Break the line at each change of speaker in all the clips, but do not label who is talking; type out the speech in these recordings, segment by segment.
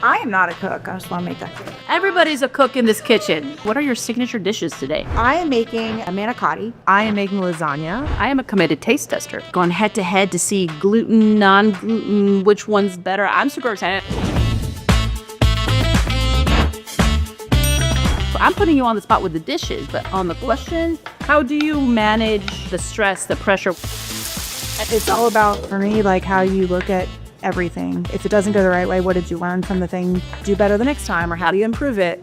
I am not a cook. I just want to make that clear.
Everybody's a cook in this kitchen. What are your signature dishes today?
I am making a manicotti.
I am making lasagna.
I am a committed taste tester. Going head to head to see gluten, non-gluten, which one's better. I'm super excited. I'm putting you on the spot with the dishes, but on the question, how do you manage the stress, the pressure?
It's all about, for me, like how you look at everything. If it doesn't go the right way, what did you learn from the thing? Do better the next time, or how do you improve it?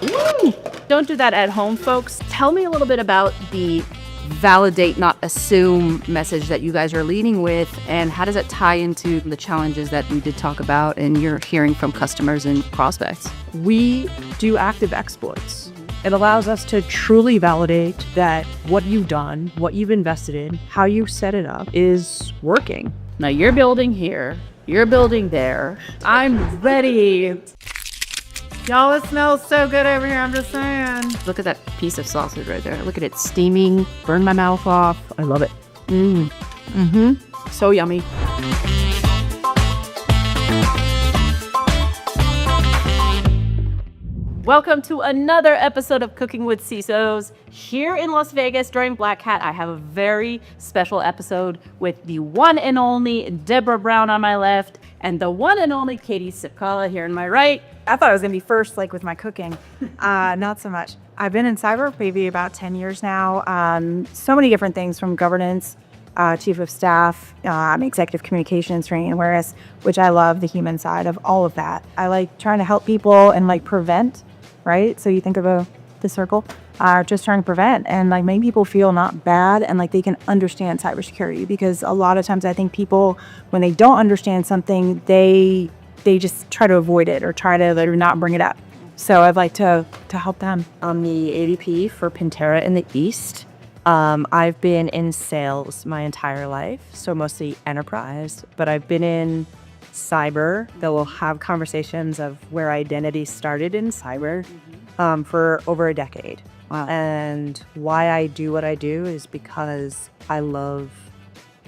Woo! Don't do that at home, folks. Tell me a little bit about the validate, not assume message that you guys are leading with, and how does that tie into the challenges that we did talk about and you're hearing from customers and prospects?
We do active exploits. It allows us to truly validate that what you've done, what you've invested in, how you set it up is working.
Now you're building here, you're building there. I'm ready.
Y'all, it smells so good over here, I'm just saying.
Look at that piece of sausage right there. Look at it steaming, burn my mouth off. I love it. So yummy. Welcome to another episode of Cooking with CISOs. Here in Las Vegas during Black Hat, I have a very special episode with the one and only Debra Brown on my left and the one and only Katie Cipkala here on my right.
I thought I was going to be first, like with my cooking. Not so much. I've been in cyber maybe about 10 years now. So many different things, from governance, chief of staff, executive communications, training and awareness, which I love the human side of all of that. I like trying to help people and like prevent, right? So you think of the circle, just trying to prevent and like make people feel not bad and like they can understand cybersecurity, because a lot of times I think people, when they don't understand something, they just try to avoid it or try to not bring it up. So I'd like to help them.
I'm the AVP for Pentera and East. I've been in sales my entire life, so mostly enterprise, but I've been in cyber that will have conversations of where identity started in cyber for over a decade.
Wow.
And why I do what I do is because I love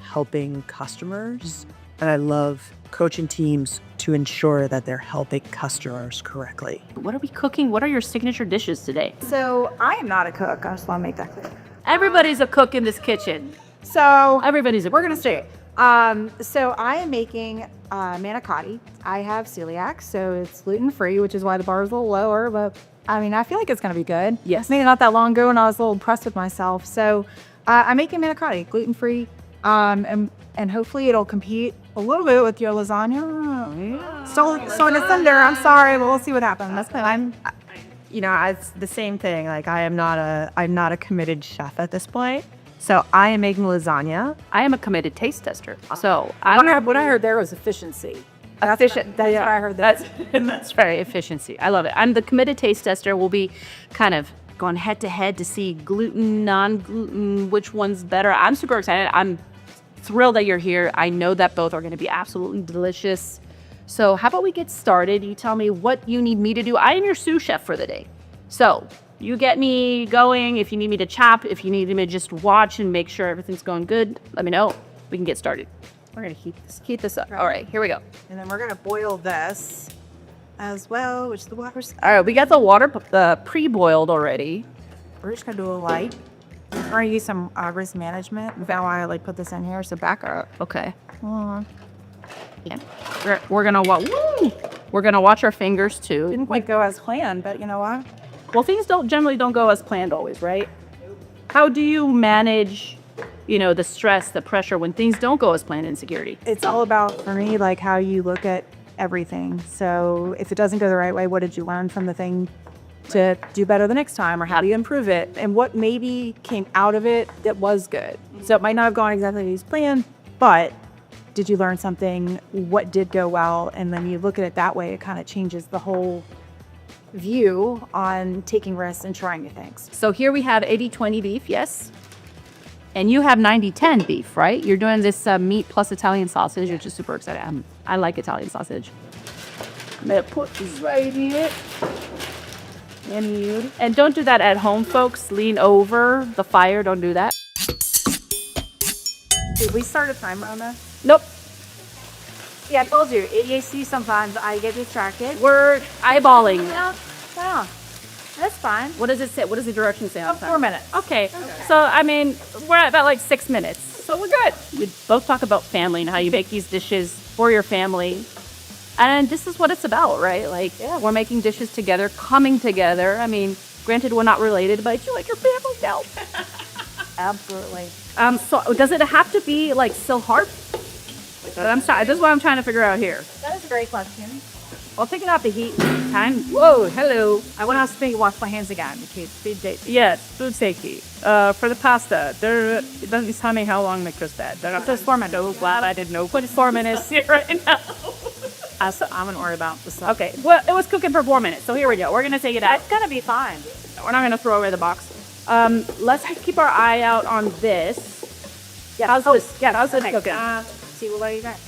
helping customers and I love coaching teams to ensure that they're helping customers correctly.
What are we cooking? What are your signature dishes today?
So I am not a cook. I just want to make that clear.
Everybody's a cook in this kitchen.
So
We're
going to stay. So I am making manicotti. I have celiac, so it's gluten-free, which is why the bar is a little lower, but I mean, I feel like it's going to be good.
Yes.
Maybe not that long ago, and I was a little impressed with myself. So I'm making manicotti, gluten-free, and hopefully it'll compete a little bit with your lasagna.
Yeah.
Still in the thunder. I'm sorry, but we'll see what happens.
It's the same thing. Like I'm not a committed chef at this point. So I am making lasagna.
I am a committed taste tester. So
What I heard there was efficiency. That's what I heard.
That's right, efficiency. I love it. I'm the committed taste tester. We'll be kind of going head to head to see gluten, non-gluten, which one's better. I'm super excited. I'm thrilled that you're here. I know that both are going to be absolutely delicious. So how about we get started? You tell me what you need me to do. I am your sous chef for the day. So you get me going. If you need me to chop, if you need me to just watch and make sure everything's going good, let me know. We can get started. We're going to heat this up. All right, here we go.
And then we're going to boil this as well, which the water's...
All right, we got the water pre-boiled already.
We're just going to do a light. We're going to use some risk management. That's why I put this in here, so back up.
Okay.
Hold on.
Yeah. We're gonna watch our fingers too.
Didn't quite go as planned, but you know what?
Well, things generally don't go as planned always, right? How do you manage, the stress, the pressure when things don't go as planned in security?
It's all about, for me, like how you look at everything. So if it doesn't go the right way, what did you learn from the thing to do better the next time, or how do you improve it? And what maybe came out of it that was good. So it might not have gone exactly as planned, but did you learn something? What did go well? And then you look at it that way, it kind of changes the whole view on taking risks and trying new things.
So here we have 80-20 beef, yes? And you have 90-10 beef, right? You're doing this meat plus Italian sausage, which is super exciting. I like Italian sausage. I'm gonna put this right here. And don't do that at home, folks. Lean over the fire, don't do that.
Did we start a timer on this?
Nope.
Yeah, I told you, ADHD, sometimes I get distracted.
We're eyeballing.
Yeah, that's fine.
What does it say? What does the direction say on
4 minutes.
Okay. So, I mean, we're at about like 6 minutes. So we're good. We both talk about family and how you make these dishes for your family. And this is what it's about, right? Like, we're making dishes together, coming together. I mean, granted, we're not related, but I feel like your family now.
Absolutely.
So does it have to be like still hard? I'm sorry. This is what I'm trying to figure out here.
That is a great question.
Well, taking out the heat time. Whoa, hello.
I want to wash my hands again in case food safety.
Yes, food safety. For the pasta, it doesn't tell me how long it goes that.
It says 4 minutes.
So glad I didn't know. Put 4 minutes here right now.
I'm going to worry about this stuff.
Okay, well, it was cooking for 4 minutes, so here we go. We're going to take it out.
It's going to be fine.
We're not going to throw away the box. Let's keep our eye out on this.
Yeah.
How's this? Yeah, how's this cooking?
See what you got.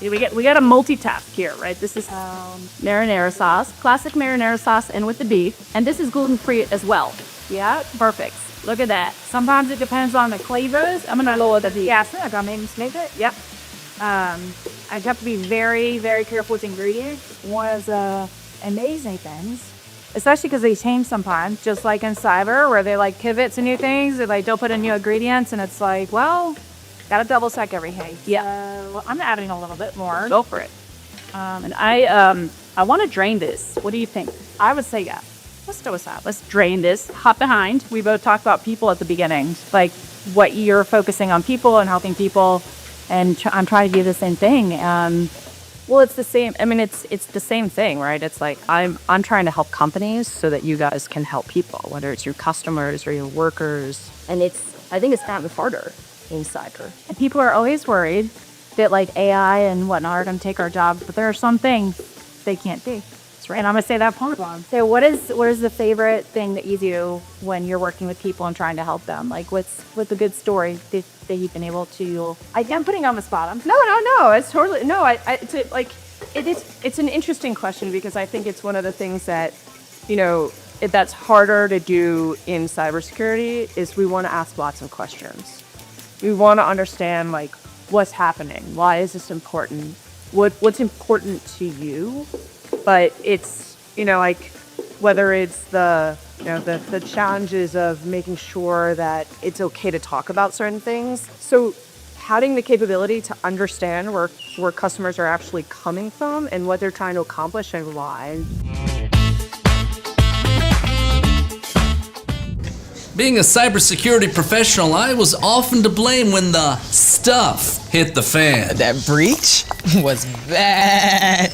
We get a multitask here, right? This is marinara sauce, classic marinara sauce, and with the beef. And this is gluten-free as well. Yeah, perfect. Look at that.
Sometimes it depends on the flavors.
I'm gonna lower the heat.
Yeah, I'm gonna make it. Yep. I have to be very, very careful with ingredients. One of the amazing things, especially because they change sometimes, just like in cyber, where they like pivot to new things. They like don't put in new ingredients, and it's like, well, gotta double check everything.
Yeah.
So I'm adding a little bit more.
Go for it. And I want to drain this. What do you think?
I would say yeah.
Let's do this out. Let's drain this. Hop behind. We both talked about people at the beginning, like what you're focusing on people and helping people, and I'm trying to do the same thing.
Well, it's the same. I mean, it's the same thing, right? It's like I'm trying to help companies so that you guys can help people, whether it's your customers or your workers. And I think it's gotten harder in cyber.
And people are always worried that like AI and whatnot are going to take our jobs, but there are some things they can't do. That's right. And I'm going to say that part wrong. So what is the favorite thing that you do when you're working with people and trying to help them? Like what's a good story that you've been able to? I'm putting you on the spot.
No. It's totally no. It's an interesting question because I think it's one of the things that, that's harder to do in cybersecurity is we want to ask lots of questions. We want to understand like what's happening. Why is this important? What's important to you? But it's like whether it's the challenges of making sure that it's okay to talk about certain things. So having the capability to understand where customers are actually coming from and what they're trying to accomplish and why.
Being a cybersecurity professional, I was often to blame when the stuff hit the fan.
That breach was bad.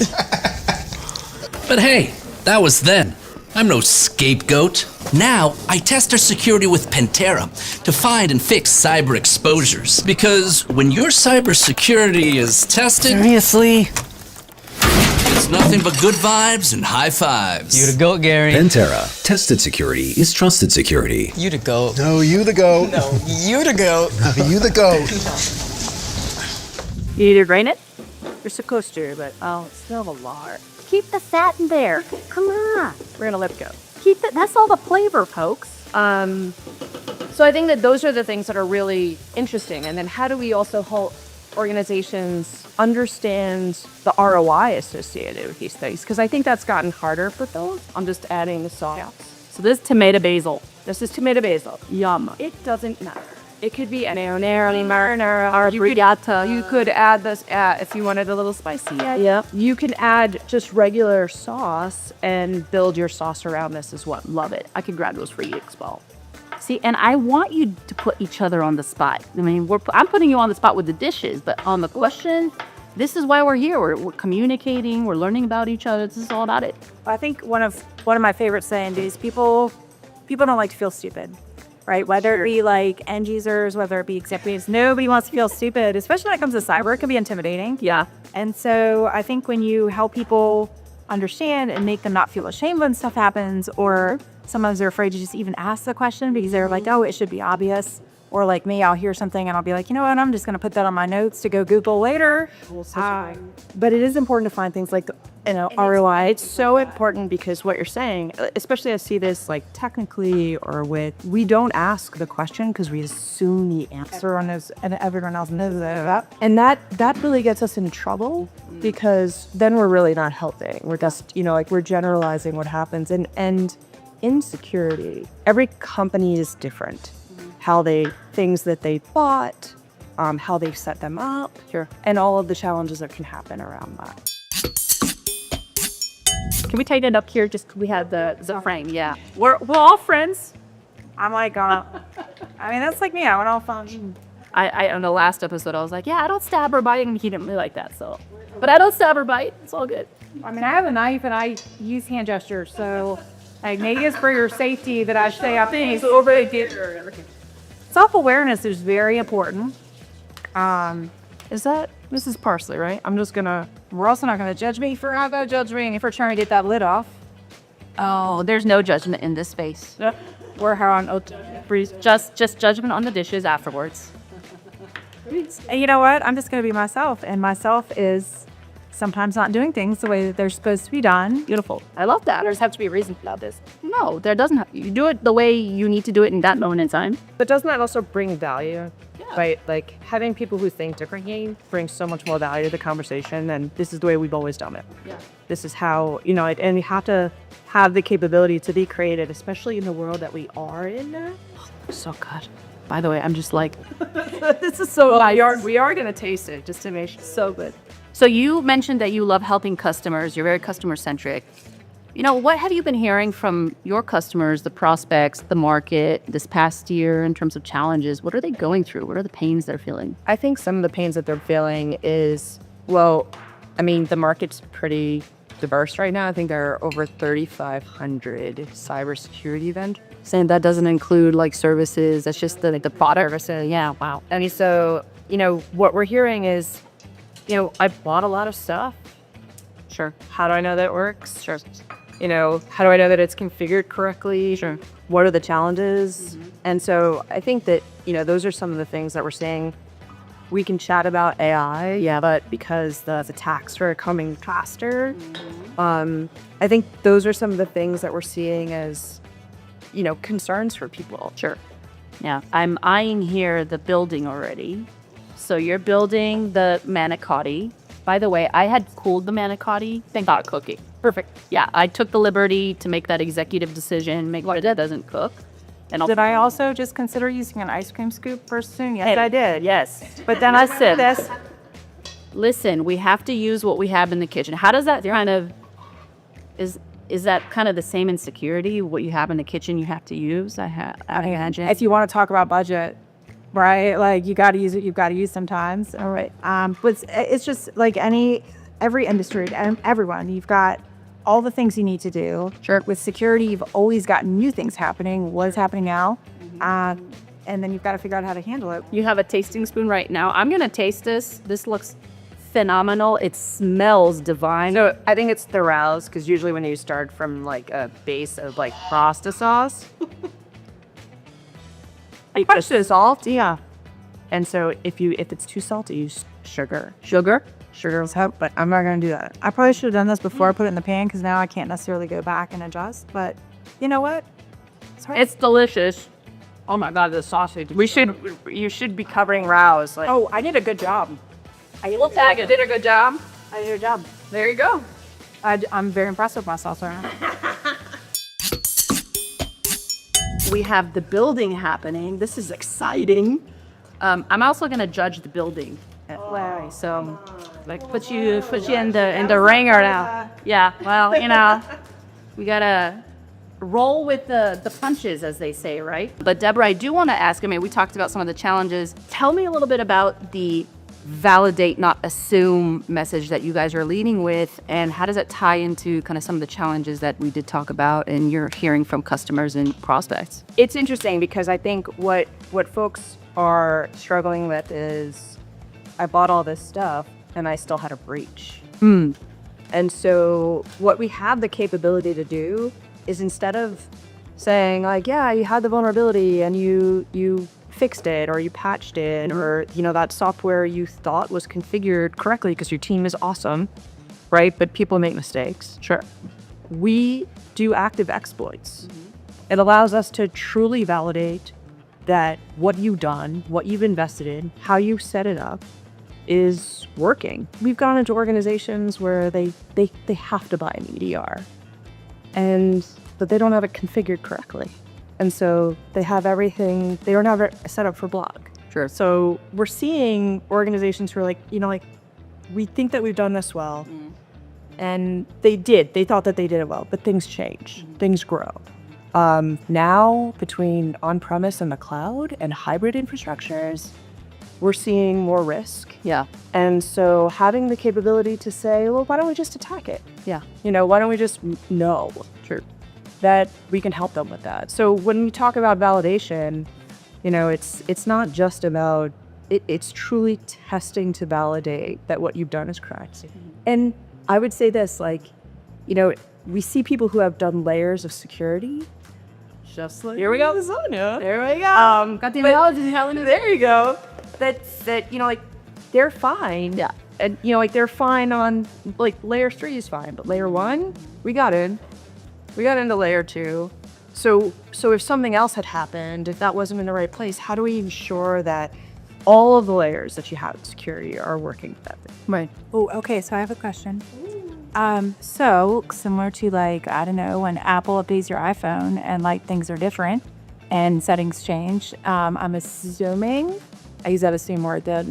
But hey, that was then. I'm no scapegoat. Now, I test our security with Pentera to find and fix cyber exposures. Because when your cybersecurity is tested,
Seriously?
it's nothing but good vibes and high fives.
You the goat, Gary.
Pentera. Tested security is trusted security.
You the goat.
No, you the goat.
No, you the goat.
No, you the goat.
You need to drain it?
You're supposed to, but it's still a lot.
Keep the fat in there. Come on.
We're gonna let it go.
Keep it. That's all the flavor, folks.
So I think that those are the things that are really interesting. And then how do we also help organizations understand the ROI associated with these things? Because I think that's gotten harder for those. I'm just adding the sauce.
So this is tomato basil.
This is tomato basil.
Yum.
It doesn't matter. It could be marinara, or
Arrabbiata.
you could add this if you wanted a little spicy.
Yep.
You can add just regular sauce and build your sauce around this as well.
Love it. I could grab those for you as well. See, and I want you to put each other on the spot. I mean, I'm putting you on the spot with the dishes, but on the question, this is why we're here. We're communicating. We're learning about each other. This is all about it.
I think one of my favorite sayings is people don't like to feel stupid, right? Whether it be like end users, whether it be executives, nobody wants to feel stupid, especially when it comes to cyber. It can be intimidating.
Yeah.
And so I think when you help people understand and make them not feel ashamed when stuff happens, or sometimes they're afraid to just even ask the question because they're like, oh, it should be obvious. Or like me, I'll hear something and I'll be like, you know what, I'm just going to put that on my notes to go Google later.
But it is important to find things like, ROI. It's so important because what you're saying, especially I see this like technically or we don't ask the question because we assume the answer on those, and everyone else knows that. And that really gets us in trouble because then we're really not helping. We're just, we're generalizing what happens. And in security, every company is different. Things that they bought, how they've set them up, and all of the challenges that can happen around that.
Can we tighten it up here? Just we have the frame. Yeah, we're all friends.
I'm like, that's like me. I went all fun.
I on the last episode, I was like, yeah, I don't stab or bite, and he didn't really like that. So, but I don't stab or bite. It's all good.
I have a knife and I use hand gestures, so maybe it's for your safety that I stay up. Self-awareness is very important.
Is that Mrs. Parsley, right?
We're also not going to judge me for trying to get that lid off.
Oh, there's no judgment in this space.
We're here on
Just judgment on the dishes afterwards.
And you know what? I'm just going to be myself, and myself is sometimes not doing things the way that they're supposed to be done.
Beautiful. I love that. There's have to be a reason about this. No, there doesn't have. You do it the way you need to do it in that moment in time.
But doesn't that also bring value? Yeah. Right? Like having people who think differently brings so much more value to the conversation, and this is the way we've always done it.
Yeah.
This is how, and you have to have the capability to be creative, especially in the world that we are in now.
So good. By the way, I'm just like,
this is so nice. We are going to taste it just to make sure. So good.
So you mentioned that you love helping customers. You're very customer centric. What have you been hearing from your customers, the prospects, the market this past year in terms of challenges? What are they going through? What are the pains they're feeling?
I think some of the pains that they're feeling is, the market's pretty diverse right now. I think there are over 3,500 cybersecurity vendors.
Saying that doesn't include like services. That's just the product. Yeah, wow.
And so, what we're hearing is, I bought a lot of stuff.
Sure.
How do I know that it works?
Sure.
How do I know that it's configured correctly?
Sure.
What are the challenges? Mm-hmm. And so I think that, those are some of the things that we're seeing. We can chat about AI, but because the attacks are coming faster, I think those are some of the things that we're seeing as, concerns for people.
Sure. Yeah. I'm eyeing here the building already. So you're building the manicotti. By the way, I had cooled the manicotti. Thank God cooking. Perfect. Yeah, I took the liberty to make that executive decision, make sure that doesn't cook. And
did I also just consider using an ice cream scoop first soon? Yes,
I did. Yes. But then I said, listen, we have to use what we have in the kitchen. How does that kind of, is that kind of the same in security? What you have in the kitchen, you have to use, I imagine.
If you want to talk about budget, right? Like you got to use it. You've got to use sometimes. All right. But it's just like every industry and everyone, you've got all the things you need to do.
Sure.
With security, you've always got new things happening. What is happening now? Mm-hmm. And then you've got to figure out how to handle it.
You have a tasting spoon right now. I'm going to taste this. This looks phenomenal. It smells divine.
So I think it's the rouse, because usually when you start from like a base of like pasta sauce, you put the salt, yeah. And so if it's too salty, use sugar.
Sugar's help, but I'm not going to do that. I probably should have done this before I put it in the pan, because now I can't necessarily go back and adjust. But you know what?
It's delicious. Oh my God, the sausage.
You should be covering rouse. Like,
oh, I did a good job.
I looked at it. Did a good job.
I did a job.
There you go.
I'm very impressed with myself right now.
We have the building happening. This is exciting. I'm also going to judge the building. So, like, put you in the ringer now. Yeah. Well, we gotta roll with the punches, as they say, right? But Debra, I do want to ask. I mean, we talked about some of the challenges. Tell me a little bit about the validate, not assume message that you guys are leading with, and how does that tie into kind of some of the challenges that we did talk about and you're hearing from customers and prospects?
It's interesting because I think what folks are struggling with is, I bought all this stuff and I still had a breach. And so what we have the capability to do is, instead of saying like, yeah, you had the vulnerability and you fixed it or you patched it or, that software you thought was configured correctly because your team is awesome, right? But people make mistakes. Sure. We do active exploits. It allows us to truly validate that what you've done, what you've invested in, how you set it up is working. We've gone into organizations where they have to buy an EDR, but they don't have it configured correctly. And so they have everything, they don't have it set up for blog.
Sure.
So we're seeing organizations who are like, we think that we've done this well. And they thought that they did it well, but things change, things grow. Now, between on-premise and the cloud and hybrid infrastructures, we're seeing more risk.
Yeah.
And so having the capability to say, well, why don't we just attack it?
Yeah.
Why don't we just know that we can help them with that? So when we talk about validation, it's not just about, it's truly testing to validate that what you've done is correct. And I would say this, we see people who have done layers of security. Just like
Here we go.
lasagna.
There we go. Got the analogy, Helen.
There you go. That they're fine.
Yeah.
And they're fine on layer 3 is fine, but layer 1, we got into layer 2. So if something else had happened, if that wasn't in the right place, how do we ensure that all of the layers that you have in security are working effectively?
Right.
Oh, okay. So I have a question. So similar to I don't know, when Apple updates your iPhone and things are different and settings change. I'm assuming, I use that assume word, that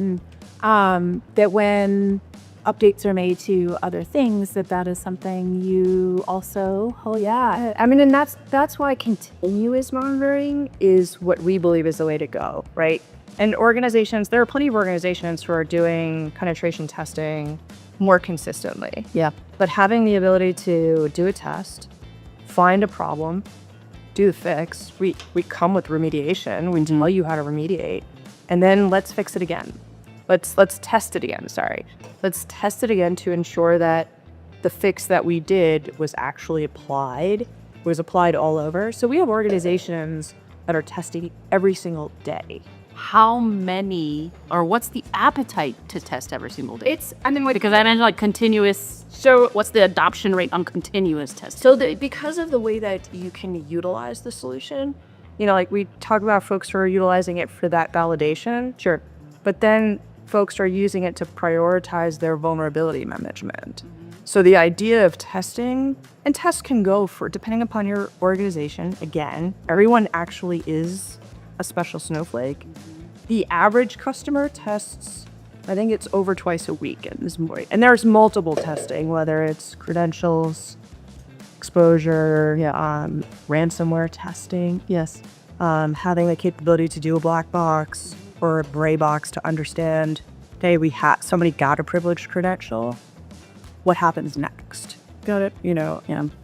when updates are made to other things, that is something you also,
I mean, and that's why continuous monitoring is what we believe is the way to go, right? And organizations, there are plenty of organizations who are doing penetration testing more consistently.
Yeah.
But having the ability to do a test, find a problem, do the fix, we come with remediation, we tell you how to remediate, and then let's fix it again. Let's test it again, Let's test it again to ensure that the fix that we did was actually applied, all over. So we have organizations that are testing every single day.
How many, or what's the appetite to test every single day?
Because
I mentioned continuous. So what's the adoption rate on continuous testing?
So because of the way that you can utilize the solution, we talk about folks who are utilizing it for that validation. Sure. But then folks are using it to prioritize their vulnerability management. So the idea of testing, and tests can go for, depending upon your organization, again, everyone actually is a special snowflake. The average customer tests, I think it's over twice a week. And there's multiple testing, whether it's credentials, exposure, ransomware testing.
Yes.
Having the capability to do a black box or a gray box to understand, hey, somebody got a privileged credential. What happens next? Got it.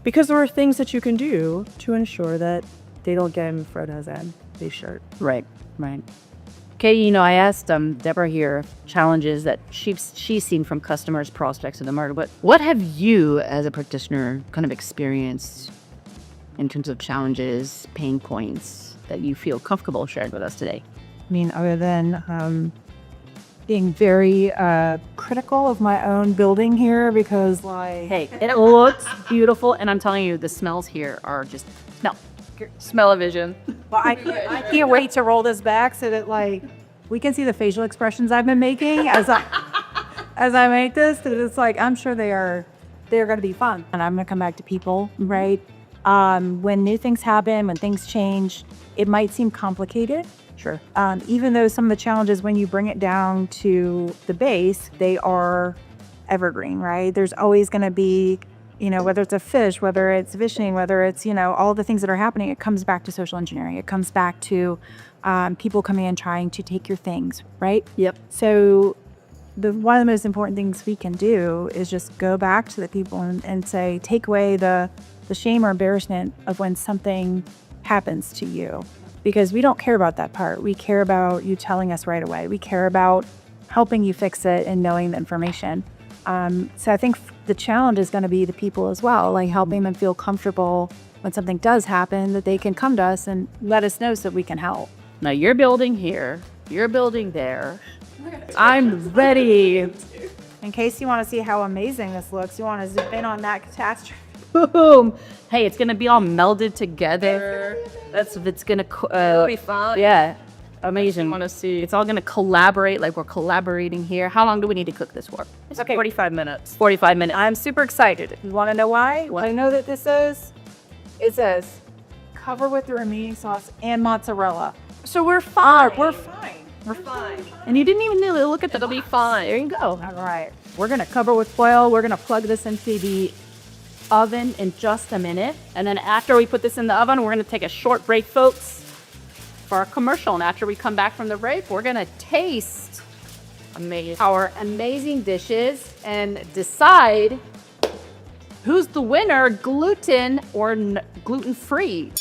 Because there are things that you can do to ensure that they don't get in Frodo's end. They shirt.
Right. Katie, I asked Debra here challenges that she's seen from customers, prospects in the market. But what have you, as a practitioner, kind of experienced in terms of challenges, pain points that you feel comfortable sharing with us today?
I mean, other than being very critical of my own building here because
Hey, it looks beautiful, and I'm telling you, the smells here are just smell-o-vision.
Well, I can't wait to roll this back so that we can see the facial expressions I've been making as I make this. And it's I'm sure they're going to be fun, and I'm going to come back to people, right? When new things happen, when things change, it might seem complicated.
Sure.
Even though some of the challenges, when you bring it down to the base, they are evergreen, right? There's always going to be, whether it's a fish, whether it's phishing, whether it's, all the things that are happening, it comes back to social engineering. It comes back to people coming in trying to take your things, right?
Yep.
So one of the most important things we can do is just go back to the people and say, take away the shame or embarrassment of when something happens to you. Because we don't care about that part. We care about you telling us right away. We care about helping you fix it and knowing the information. So I think the challenge is going to be the people as well, helping them feel comfortable when something does happen, that they can come to us and let us know so we can help.
Now you're building here. You're building there. I'm ready.
In case you want to see how amazing this looks, you want to zoom in on that catastrophe.
Boom. Hey, it's gonna be all melded together. It's gonna
be fun.
Yeah, amazing. Want to see? It's all gonna collaborate like we're collaborating here. How long do we need to cook this for?
It's okay. 45 minutes.
45 minutes.
I'm super excited. You want to know why? I know that this is. It says cover with the remaining sauce and mozzarella.
So we're fine.
We're fine.
We're fine.
And you didn't even really look at the.
It'll be fine.
There you go.
All right.
We're gonna cover with foil. We're gonna plug this into the oven in just a minute. And then after we put this in the oven, we're gonna take a short break, folks, for our commercial. And after we come back from the break, we're gonna taste our amazing dishes and decide who's the winner, gluten or gluten-free.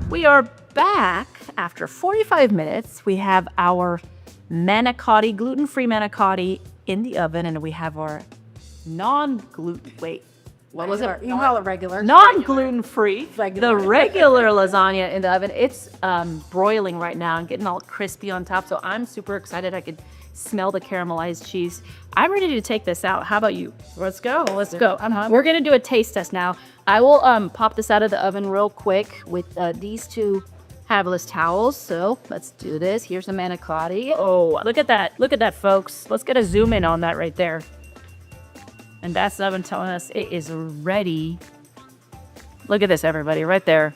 We are back after 45 minutes. We have our manicotti, gluten-free manicotti in the oven, and we have our non-gluten, what was it?
You can call it regular.
Non-gluten-free, the regular lasagna in the oven. It's broiling right now and getting all crispy on top, so I'm super excited. I could smell the caramelized cheese. I'm ready to take this out. How about you?
Let's go.
Let's go. We're gonna do a taste test now. I will pop this out of the oven real quick with these two haveless towels. So let's do this. Here's the manicotti. Oh, look at that. Look at that, folks. Let's get a zoom in on that right there. And that's the oven telling us it is ready. Look at this, everybody, right there.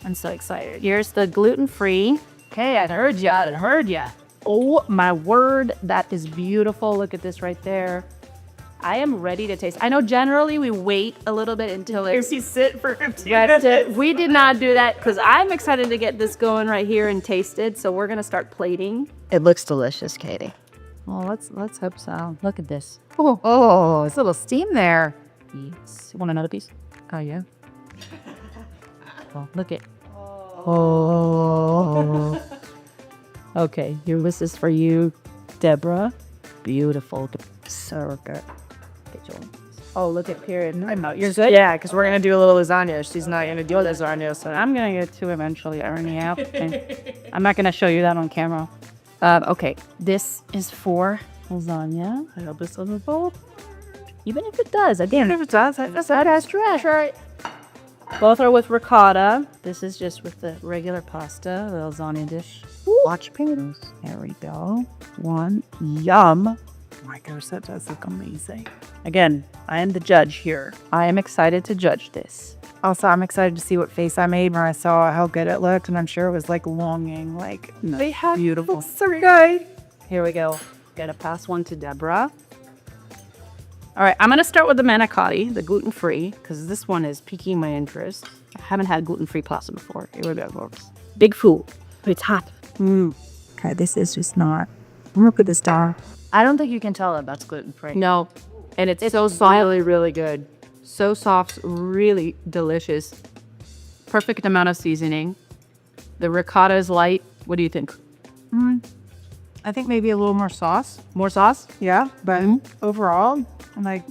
I'm so excited. Here's the gluten-free. Okay, I heard ya. Oh my word, that is beautiful. Look at this right there. I am ready to taste. I know generally we wait a little bit until it's...
You sit for 15 minutes.
But we did not do that because I'm excited to get this going right here and tasted. So we're gonna start plating.
It looks delicious, Katie.
Oh, let's hope so. Look at this.
Oh, it's a little steam there.
Yes. Want another piece?
Oh, yeah.
Oh, look it. Oh. Okay, here, this is for you, Debra. Beautiful. So good. Oh, look at period.
I know. You're good? Yeah, because we're going to do a little lasagna. She's not going to do lasagna, so
I'm going to get to eventually ironing out. I'm not going to show you that on camera. Okay, this is for lasagna. I hope this doesn't fall. Even if it does, again.
if it does,
That's trash. Both are with ricotta. This is just with the regular pasta, the lasagna dish. Watch potatoes. There we go. One. Yum. Oh my gosh, that does look amazing. Again, I am the judge here. I am excited to judge this.
Also, I'm excited to see what face I made when I saw how good it looked, and I'm sure it was like longing, like
They have
beautiful. So good.
Here we go. Gotta pass one to Debra. All right, I'm gonna start with the manicotti, the gluten-free, because this one is piquing my interest. I haven't had gluten-free pasta before. Here we go, folks. Big fool. It's hot.
Okay, this is just not. I'm gonna put this down.
I don't think you can tell that that's gluten-free.
No, and it's so soft. Really good. So soft, really delicious. Perfect amount of seasoning. The ricotta is light. What do you think?
I think maybe a little more sauce.
More sauce?
Yeah, but overall, I'm like,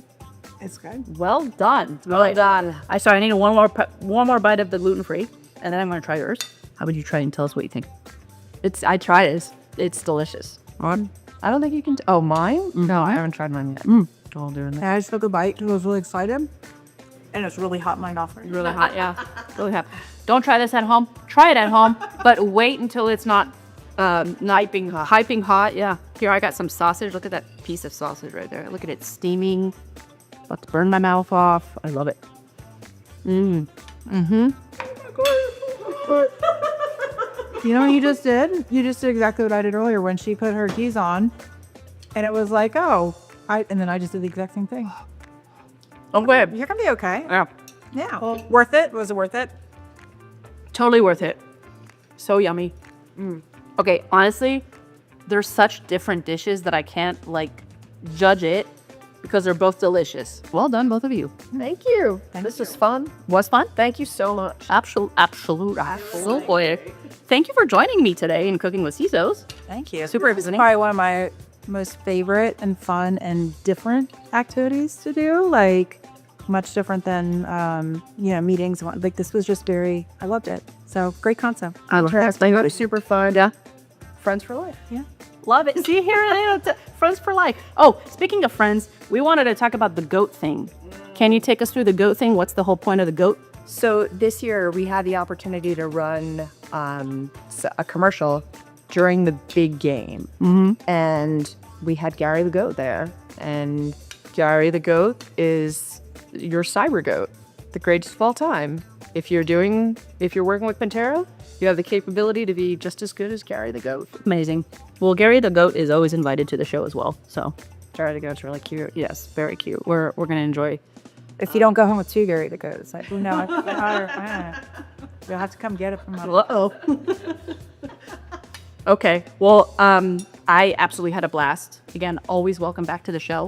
it's good.
Well done. Well done. I need one more bite of the gluten-free, and then I'm gonna try yours. How about you try and tell us what you think? I tried it. It's delicious. I don't think you can. Oh, mine?
No, I haven't tried mine yet.
All doing that.
Yeah, I just took a bite because I was really excited, and it's really hot in my nostrils.
Really hot, yeah. Really hot. Don't try this at home. Try it at home, but wait until it's not hyping hot. Yeah. Here, I got some sausage. Look at that piece of sausage right there. Look at it steaming. About to burn my mouth off. I love it.
You know what you just did? You just did exactly what I did earlier when she put her keys on, and it was like, and then I just did the exact same thing.
Okay.
You're gonna be okay.
Yeah.
Yeah. Worth it? Was it worth it?
Totally worth it. So yummy. Okay, honestly, they're such different dishes that I can't judge it because they're both delicious. Well done, both of you.
Thank you. This was fun.
Was fun?
Thank you so much.
Absolutely. Thank you for joining me today in Cooking with CISOs.
Thank you.
Super exciting.
Probably one of my most favorite and fun and different activities to do. Like much different than meetings. Like this was just I loved it. So great concept.
I love it. They got super fun. Yeah.
Friends for life.
Yeah.
Love it. See here, friends for life. Oh, speaking of friends, we wanted to talk about the goat thing. Can you take us through the goat thing? What's the whole point of the goat?
So this year we had the opportunity to run a commercial during the big game. And we had Gary the Goat there. And Gary the Goat is your cyber goat, the greatest of all time. If you're working with Pentera, you have the capability to be just as good as Gary the Goat.
Amazing. Well, Gary the goat is always invited to the show as well. So
Gary the Goat's really cute.
yes, very cute. We're gonna enjoy.
If you don't go home with two Gary the Goats, like, no, you'll have to come get it from us.
Uh-oh. Okay. Well, I absolutely had a blast. Again, always welcome back to the show.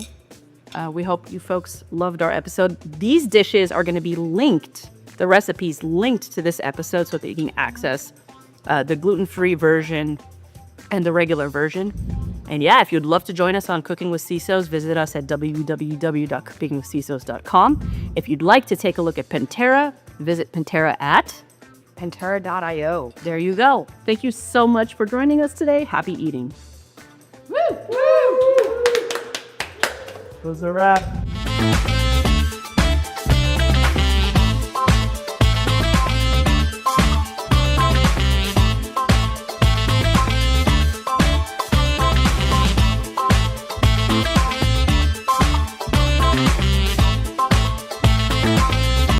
We hope you folks loved our episode. These dishes are going to be linked, the recipes linked to this episode so that you can access the gluten-free version and the regular version. And yeah, if you'd love to join us on Cooking with CISOs, visit us at www.cookingwithcisos.com. If you'd like to take a look at Pentera, visit Pentera at
Pentera.io.
There you go. Thank you so much for joining us today. Happy eating.
Was a wrap.